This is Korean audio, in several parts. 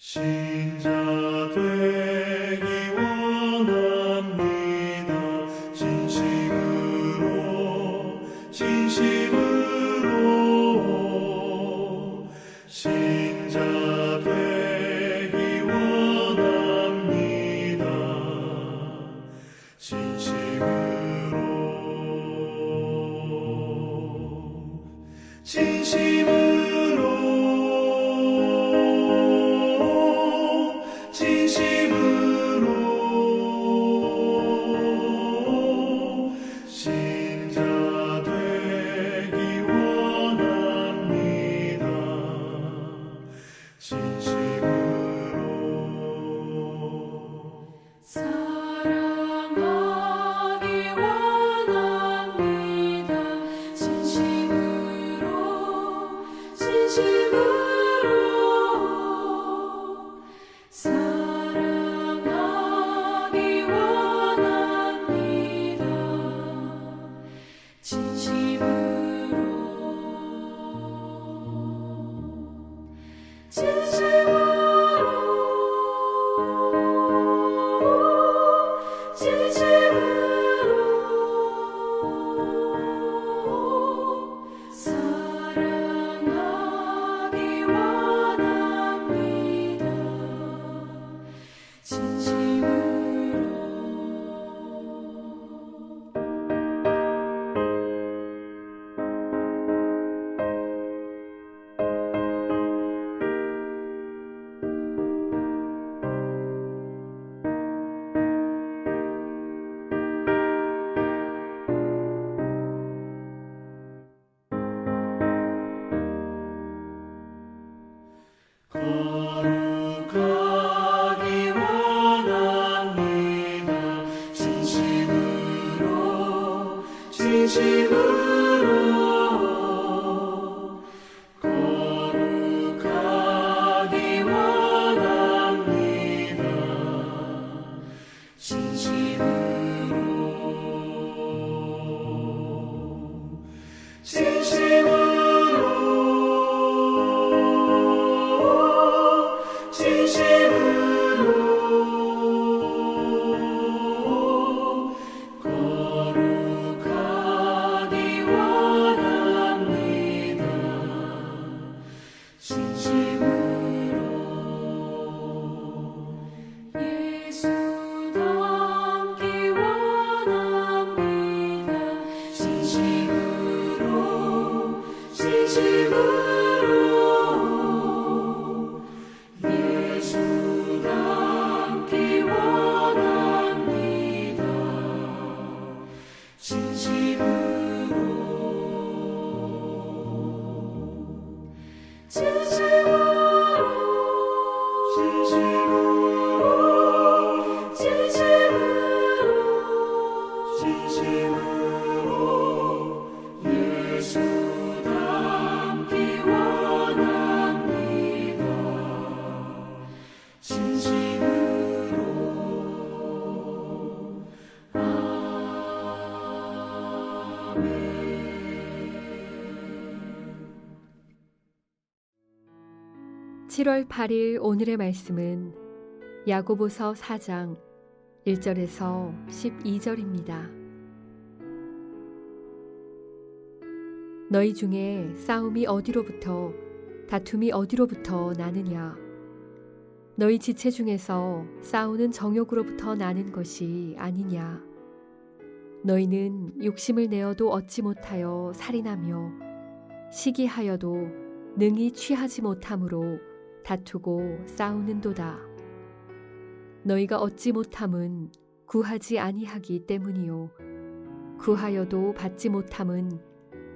신자 되기 원합니다. 진심으로 신자 되기 원합니다. 진심으로 신자 되기 원합니다. 진심으로 사랑하기 원합니다. 진심으로 사랑하기 원합니다. 사랑하기 원합니다. 거룩하기 원합니다. 진심으로 거룩하기 원합니다. 거룩하기 원합니다. 예수 닮기 원합니다. 진심으로 예수 닮기 원합니다. 진심으로 예수 닮기 원합니다. 진심으로 아멘. 7월 8일 오늘의 말씀은 야고보서 4장 1절에서 12절입니다. 너희 중에 싸움이 어디로부터 다툼이 어디로부터 나느냐? 너희 지체 중에서 싸우는 정욕으로부터 나는 것이 아니냐? 너희는 욕심을 내어도 얻지 못하여 살인하며 시기하여도 능히 취하지 못함으로 다투고 싸우는도다. 너희가 얻지 못함은 구하지 아니하기 때문이요 구하여도 받지 못함은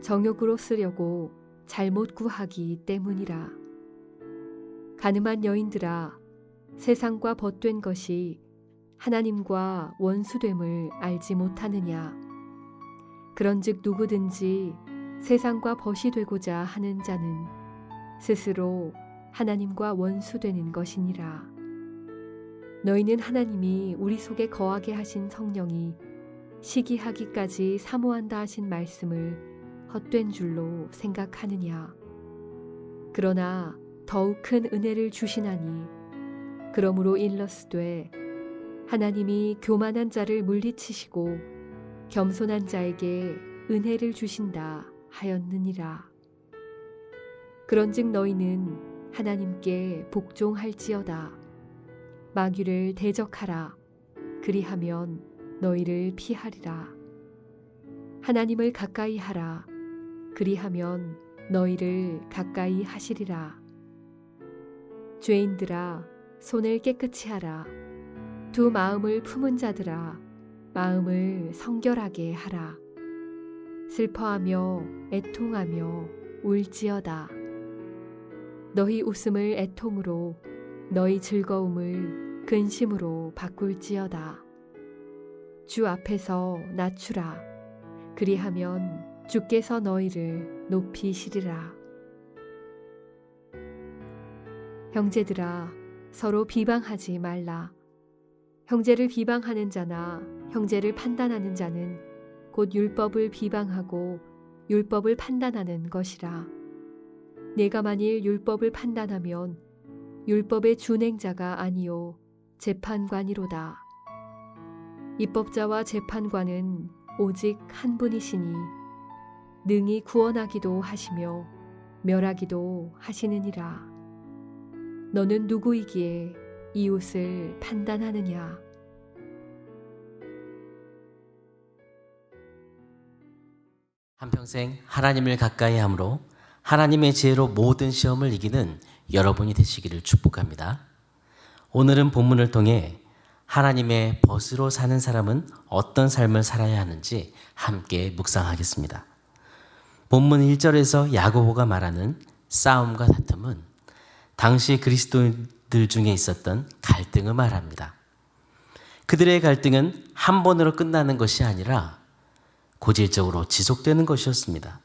정욕으로 쓰려고 잘못 구하기 때문이라. 가늠한 여인들아, 세상과 벗된 것이 하나님과 원수됨을 알지 못하느냐? 그런즉 누구든지 세상과 벗이 되고자 하는 자는 스스로 하나님과 원수되는 것이니라. 너희는 하나님이 우리 속에 거하게 하신 성령이 시기하기까지 사모한다 하신 말씀을 헛된 줄로 생각하느냐? 그러나 더욱 큰 은혜를 주시나니 그러므로 일러스되 하나님이 교만한 자를 물리치시고 겸손한 자에게 은혜를 주신다 하였느니라. 그런즉 너희는 하나님께 복종할지어다. 마귀를 대적하라. 그리하면 너희를 피하리라. 하나님을 가까이 하라. 그리하면 너희를 가까이 하시리라. 죄인들아, 손을 깨끗이 하라. 두 마음을 품은 자들아, 마음을 성결하게 하라. 슬퍼하며 애통하며 울지어다. 너희 웃음을 애통으로, 너희 즐거움을 근심으로 바꿀지어다. 주 앞에서 낮추라. 그리하면 주께서 너희를 높이시리라. 형제들아, 서로 비방하지 말라. 형제를 비방하는 자나 형제를 판단하는 자는 곧 율법을 비방하고 율법을 판단하는 것이라. 내가 만일 율법을 판단하면 율법의 준행자가 아니요 재판관이로다. 입법자와 재판관은 오직 한 분이시니 능히 구원하기도 하시며 멸하기도 하시느니라. 너는 누구이기에 이웃을 판단하느냐? 한평생 하나님을 가까이 함으로 하나님의 지혜로 모든 시험을 이기는 여러분이 되시기를 축복합니다. 오늘은 본문을 통해 하나님의 벗으로 사는 사람은 어떤 삶을 살아야 하는지 함께 묵상하겠습니다. 본문 1절에서 야고보가 말하는 싸움과 다툼은 당시 그리스도인들 중에 있었던 갈등을 말합니다. 그들의 갈등은 한 번으로 끝나는 것이 아니라 고질적으로 지속되는 것이었습니다.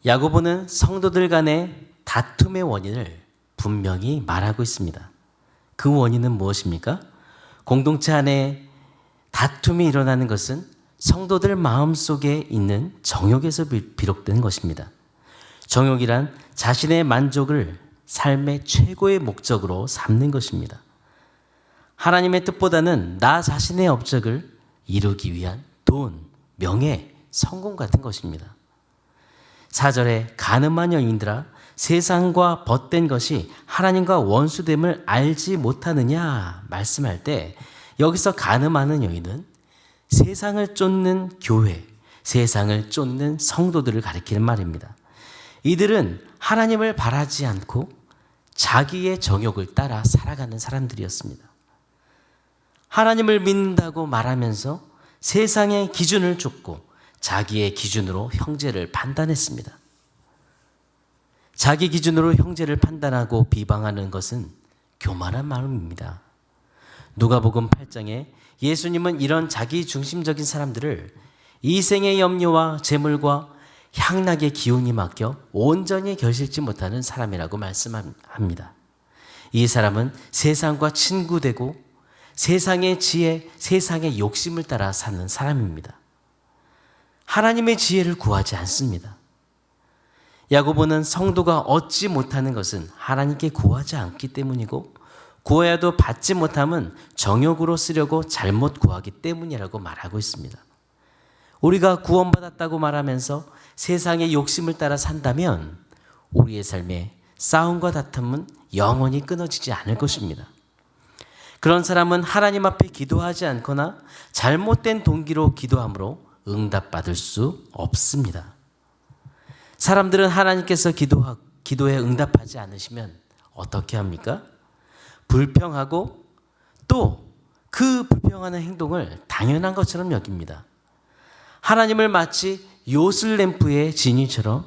야고보는 성도들 간의 다툼의 원인을 분명히 말하고 있습니다. 그 원인은 무엇입니까? 공동체 안에 다툼이 일어나는 것은 성도들 마음속에 있는 정욕에서 비롯된 것입니다. 정욕이란 자신의 만족을 삶의 최고의 목적으로 삼는 것입니다. 하나님의 뜻보다는 나 자신의 업적을 이루기 위한 돈, 명예, 성공 같은 것입니다. 4절에 가늠한 여인들아 세상과 벗된 것이 하나님과 원수됨을 알지 못하느냐 말씀할 때 여기서 가늠하는 여인은 세상을 쫓는 교회, 세상을 쫓는 성도들을 가리키는 말입니다. 이들은 하나님을 바라지 않고 자기의 정욕을 따라 살아가는 사람들이었습니다. 하나님을 믿는다고 말하면서 세상의 기준을 쫓고 자기의 기준으로 형제를 판단했습니다. 자기 기준으로 형제를 판단하고 비방하는 것은 교만한 마음입니다. 누가복음 8장에 예수님은 이런 자기 중심적인 사람들을 이생의 염려와 재물과 향락의 기운이 맡겨 온전히 결실지 못하는 사람이라고 말씀합니다. 이 사람은 세상과 친구되고 세상의 지혜, 세상의 욕심을 따라 사는 사람입니다. 하나님의 지혜를 구하지 않습니다. 야고보는 성도가 얻지 못하는 것은 하나님께 구하지 않기 때문이고 구해야도 받지 못함은 정욕으로 쓰려고 잘못 구하기 때문이라고 말하고 있습니다. 우리가 구원받았다고 말하면서 세상의 욕심을 따라 산다면 우리의 삶에 싸움과 다툼은 영원히 끊어지지 않을 것입니다. 그런 사람은 하나님 앞에 기도하지 않거나 잘못된 동기로 기도함으로 응답받을 수 없습니다. 사람들은 하나님께서 기도에 응답하지 않으시면 어떻게 합니까? 불평하고 또 그 불평하는 행동을 당연한 것처럼 여깁니다. 하나님을 마치 요슬램프의 진이처럼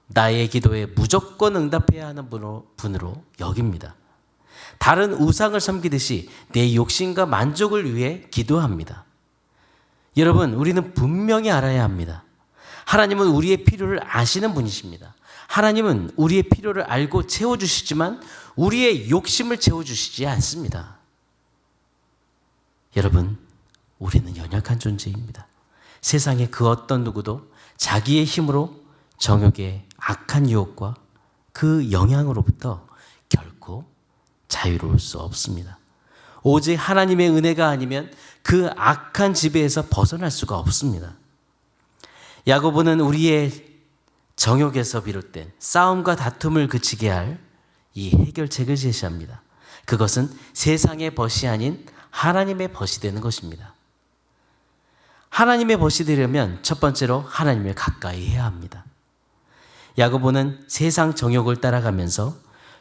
나의 기도에 무조건 응답해야 하는 분으로 여깁니다. 다른 우상을 섬기듯이 내 욕심과 만족을 위해 기도합니다. 여러분, 우리는 분명히 알아야 합니다. 하나님은 우리의 필요를 아시는 분이십니다. 하나님은 우리의 필요를 알고 채워주시지만 우리의 욕심을 채워주시지 않습니다. 여러분, 우리는 연약한 존재입니다. 세상에 그 어떤 누구도 자기의 힘으로 정욕의 악한 유혹과 그 영향으로부터 결코 자유로울 수 없습니다. 오직 하나님의 은혜가 아니면 그 악한 지배에서 벗어날 수가 없습니다. 야고보는 우리의 정욕에서 비롯된 싸움과 다툼을 그치게 할 이 해결책을 제시합니다. 그것은 세상의 벗이 아닌 하나님의 벗이 되는 것입니다. 하나님의 벗이 되려면 첫 번째로 하나님을 가까이 해야 합니다. 야고보는 세상 정욕을 따라가면서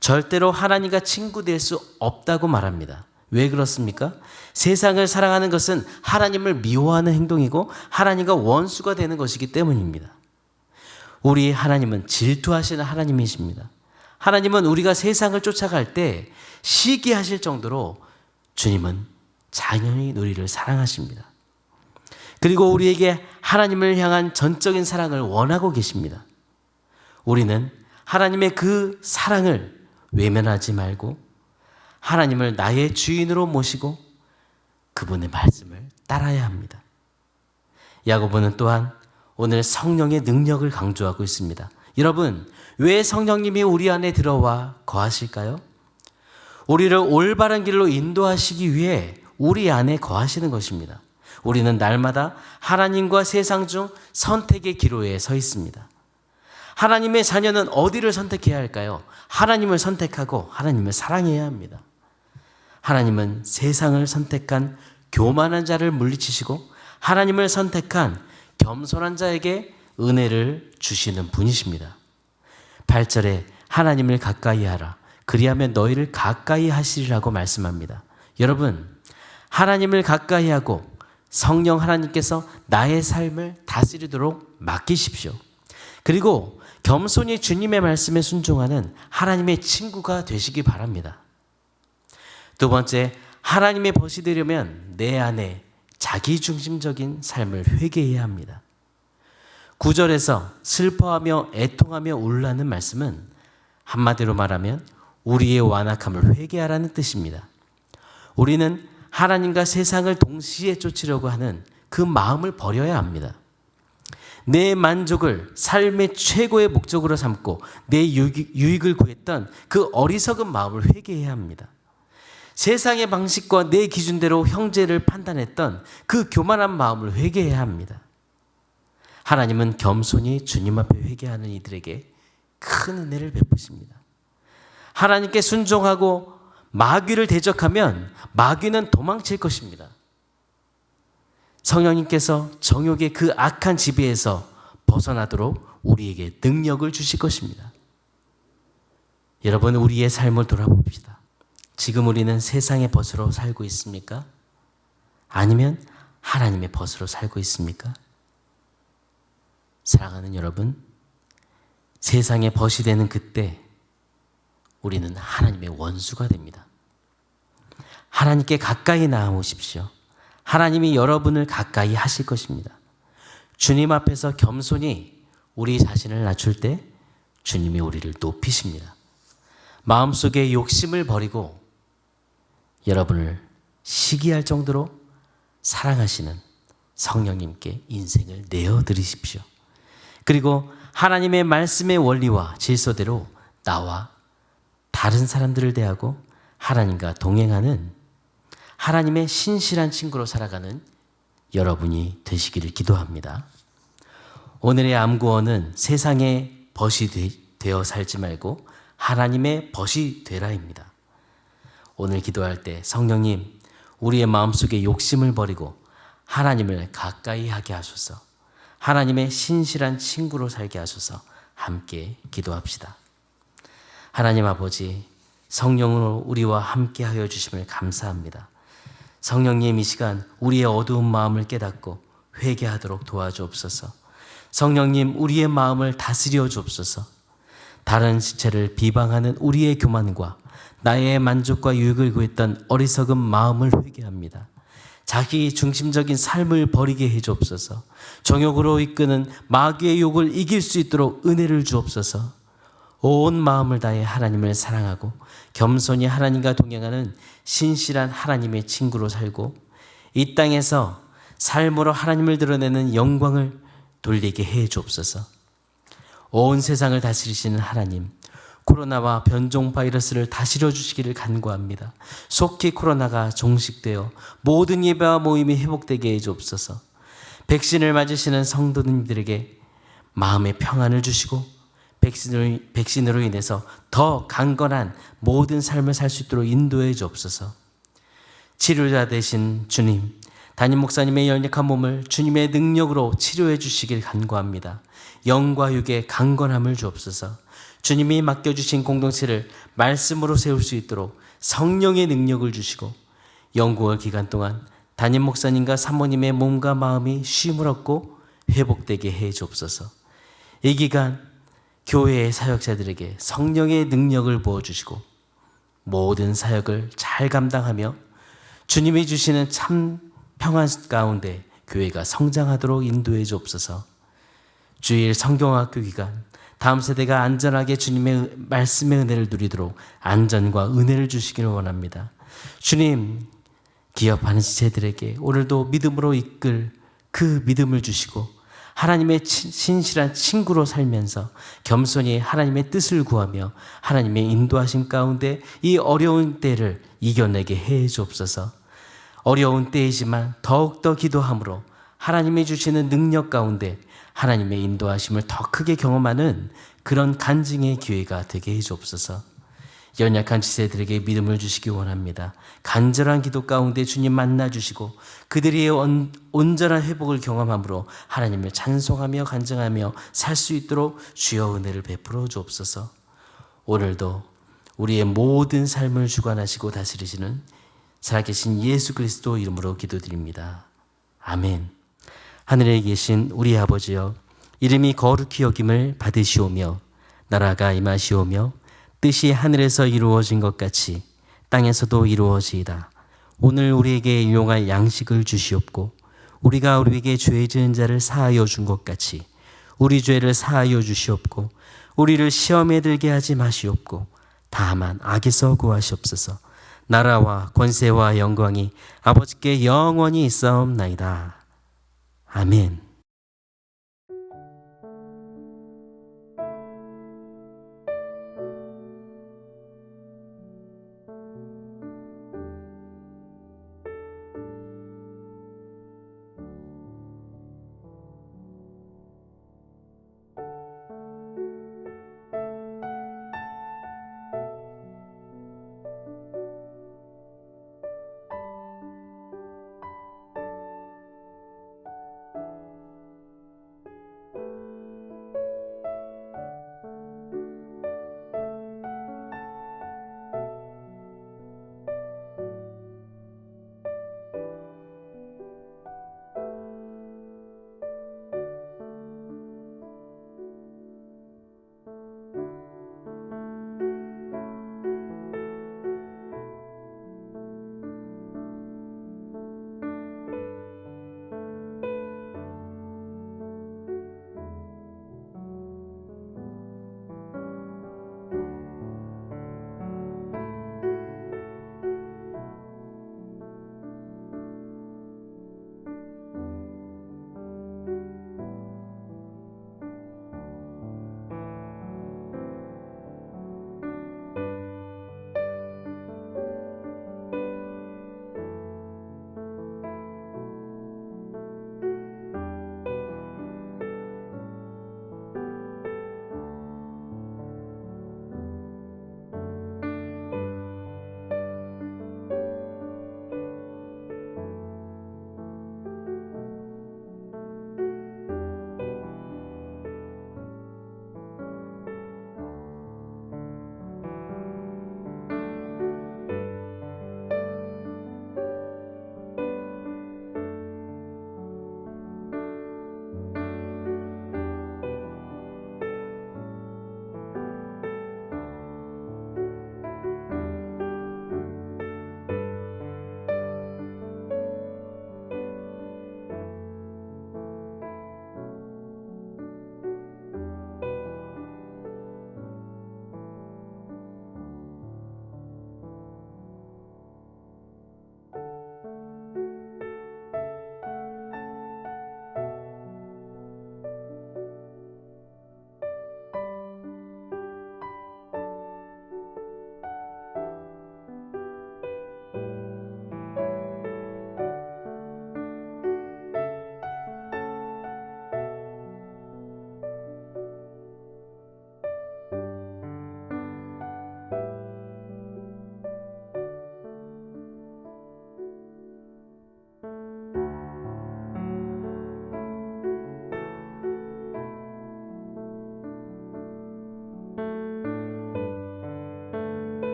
절대로 하나님과 친구 될 수 없다고 말합니다. 왜 그렇습니까? 세상을 사랑하는 것은 하나님을 미워하는 행동이고 하나님과 원수가 되는 것이기 때문입니다. 우리 하나님은 질투하시는 하나님이십니다. 하나님은 우리가 세상을 쫓아갈 때 시기하실 정도로 주님은 자녀의 우리를 사랑하십니다. 그리고 우리에게 하나님을 향한 전적인 사랑을 원하고 계십니다. 우리는 하나님의 그 사랑을 외면하지 말고 하나님을 나의 주인으로 모시고 그분의 말씀을 따라야 합니다. 야고보는 또한 오늘 성령의 능력을 강조하고 있습니다. 여러분, 왜 성령님이 우리 안에 들어와 거하실까요? 우리를 올바른 길로 인도하시기 위해 우리 안에 거하시는 것입니다. 우리는 날마다 하나님과 세상 중 선택의 기로에 서 있습니다. 하나님의 자녀는 어디를 선택해야 할까요? 하나님을 선택하고 하나님을 사랑해야 합니다. 하나님은 세상을 선택한 교만한 자를 물리치시고 하나님을 선택한 겸손한 자에게 은혜를 주시는 분이십니다. 8절에 하나님을 가까이 하라. 그리하면 너희를 가까이 하시리라고 말씀합니다. 여러분, 하나님을 가까이 하고 성령 하나님께서 나의 삶을 다스리도록 맡기십시오. 그리고 겸손히 주님의 말씀에 순종하는 하나님의 친구가 되시기 바랍니다. 두 번째, 하나님의 벗이 되려면 내 안에 자기중심적인 삶을 회개해야 합니다. 9절에서 슬퍼하며 애통하며 울라는 말씀은 한마디로 말하면 우리의 완악함을 회개하라는 뜻입니다. 우리는 하나님과 세상을 동시에 쫓으려고 하는 그 마음을 버려야 합니다. 내 만족을 삶의 최고의 목적으로 삼고 내 유익을 구했던 그 어리석은 마음을 회개해야 합니다. 세상의 방식과 내 기준대로 형제를 판단했던 그 교만한 마음을 회개해야 합니다. 하나님은 겸손히 주님 앞에 회개하는 이들에게 큰 은혜를 베푸십니다. 하나님께 순종하고 마귀를 대적하면 마귀는 도망칠 것입니다. 성령님께서 정욕의 그 악한 지배에서 벗어나도록 우리에게 능력을 주실 것입니다. 여러분, 우리의 삶을 돌아봅시다. 지금 우리는 세상의 벗으로 살고 있습니까? 아니면 하나님의 벗으로 살고 있습니까? 사랑하는 여러분, 세상의 벗이 되는 그때 우리는 하나님의 원수가 됩니다. 하나님께 가까이 나아오십시오. 하나님이 여러분을 가까이 하실 것입니다. 주님 앞에서 겸손히 우리 자신을 낮출 때 주님이 우리를 높이십니다. 마음속에 욕심을 버리고 여러분을 시기할 정도로 사랑하시는 성령님께 인생을 내어드리십시오. 그리고 하나님의 말씀의 원리와 질서대로 나와 다른 사람들을 대하고 하나님과 동행하는 하나님의 신실한 친구로 살아가는 여러분이 되시기를 기도합니다. 오늘의 암구원은 세상의 벗이 되어 살지 말고 하나님의 벗이 되라입니다. 오늘 기도할 때 성령님, 우리의 마음속에 욕심을 버리고 하나님을 가까이 하게 하소서. 하나님의 신실한 친구로 살게 하소서. 함께 기도합시다. 하나님 아버지, 성령으로 우리와 함께 하여 주심을 감사합니다. 성령님, 이 시간 우리의 어두운 마음을 깨닫고 회개하도록 도와주옵소서. 성령님, 우리의 마음을 다스려 주옵소서. 다른 지체를 비방하는 우리의 교만과 나의 만족과 유익을 구했던 어리석은 마음을 회개합니다. 자기 중심적인 삶을 버리게 해 주옵소서. 정욕으로 이끄는 마귀의 욕을 이길 수 있도록 은혜를 주옵소서. 온 마음을 다해 하나님을 사랑하고 겸손히 하나님과 동행하는 신실한 하나님의 친구로 살고 이 땅에서 삶으로 하나님을 드러내는 영광을 돌리게 해 주옵소서. 온 세상을 다스리시는 하나님, 코로나와 변종 바이러스를 다스려 주시기를 간구합니다. 속히 코로나가 종식되어 모든 예배와 모임이 회복되게 해 주옵소서. 백신을 맞으시는 성도님들에게 마음의 평안을 주시고 백신으로 인해서 더 강건한 모든 삶을 살 수 있도록 인도해 주옵소서. 치료자 되신 주님, 담임 목사님의 연약한 몸을 주님의 능력으로 치료해 주시길 간구합니다. 영과 육의 강건함을 주옵소서. 주님이 맡겨주신 공동체를 말씀으로 세울 수 있도록 성령의 능력을 주시고 영구월 기간 동안 담임 목사님과 사모님의 몸과 마음이 쉼을 얻고 회복되게 해 주옵소서. 이 기간 교회의 사역자들에게 성령의 능력을 부어주시고 모든 사역을 잘 감당하며 주님이 주시는 참 평안 가운데 교회가 성장하도록 인도해 주옵소서. 주일 성경학교 기간 다음 세대가 안전하게 주님의 말씀의 은혜를 누리도록 안전과 은혜를 주시기를 원합니다. 주님, 기업하는 지체들에게 오늘도 믿음으로 이끌 그 믿음을 주시고 하나님의 신실한 친구로 살면서 겸손히 하나님의 뜻을 구하며 하나님의 인도하심 가운데 이 어려운 때를 이겨내게 해 주옵소서. 어려운 때이지만 더욱더 기도함으로 하나님이 주시는 능력 가운데 하나님의 인도하심을 더 크게 경험하는 그런 간증의 기회가 되게 해 주옵소서. 연약한 지체들에게 믿음을 주시기 원합니다. 간절한 기도 가운데 주님 만나 주시고 그들이 온전한 회복을 경험함으로 하나님을 찬송하며 간증하며 살 수 있도록 주여 은혜를 베풀어 주옵소서. 오늘도 우리의 모든 삶을 주관하시고 다스리시는 살아계신 예수 그리스도 이름으로 기도드립니다. 아멘. 하늘에 계신 우리 아버지여, 이름이 거룩히 여김을 받으시오며 나라가 임하시오며 뜻이 하늘에서 이루어진 것 같이 땅에서도 이루어지이다. 오늘 우리에게 일용할 양식을 주시옵고 우리가 우리에게 죄 지은 자를 사하여 준 것 같이 우리 죄를 사하여 주시옵고 우리를 시험에 들게 하지 마시옵고 다만 악에서 구하시옵소서. 나라와 권세와 영광이 아버지께 영원히 있사옵나이다. 아멘.